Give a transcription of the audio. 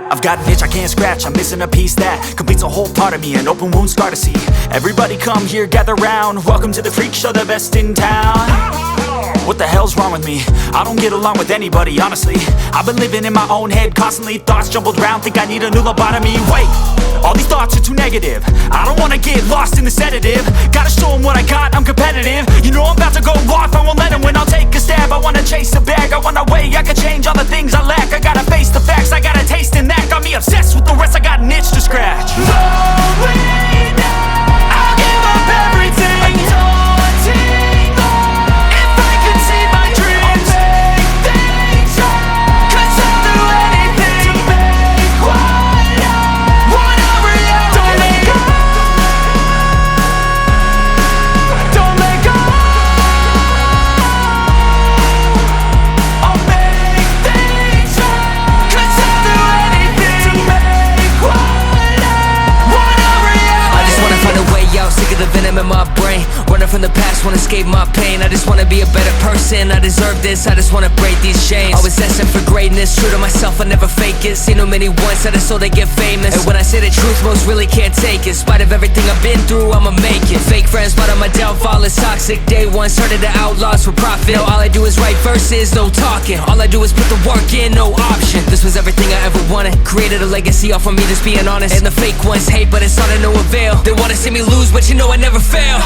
I've got an itch I can't scratch, I'm missing a piece that completes a whole part of me, an open wound scar to see. Everybody come here, gather round, welcome to the freak show, the best in town. What the hell's wrong with me? I don't get along with anybody, honestly. I've been living in my own head constantly, thoughts jumbled round, think I need a new lobotomy. Wait, all these thoughts are too negative, I don't wanna get lost in the sedative. Gotta show them what I got, I'm competitive. You know I'm about to go off, I won't let them win, I'll take a stab. I wanna chase a bag, I wanna weigh, I can change all the things I lack. I gotta face the facts, I got a taste in that. Got me obsessed with the rest, I got an itch to scratch. Lonely now, I'll give up everything. Daunting though, if I could see my dreams, I'll make things right. 'Cause I'll do anything to make what I want a reality. Don't let go, don't let go. I'll make things right. 'Cause I'll do anything to make what I want a reality. I just wanna find a way out, sick of the venom in my brain. Running from the past, wanna escape my pain. I just wanna be a better person, I deserve this. I just wanna break these chains. Always destined for greatness, true to myself, I never fake it. Seen too many once that I so they get famous. And when I say the truth, most really can't take it. In spite of everything I've been through, I'ma make it. Fake friends, but on my downfall is toxic. Day one, started the outlaws for profit. Now all I do is write verses, no talking. All I do is put the work in, no option. This was everything I ever wanted. Created a legacy off of me, just being honest. And the fake ones hate, but it's all to no avail. They wanna see me lose, but you know I never fail.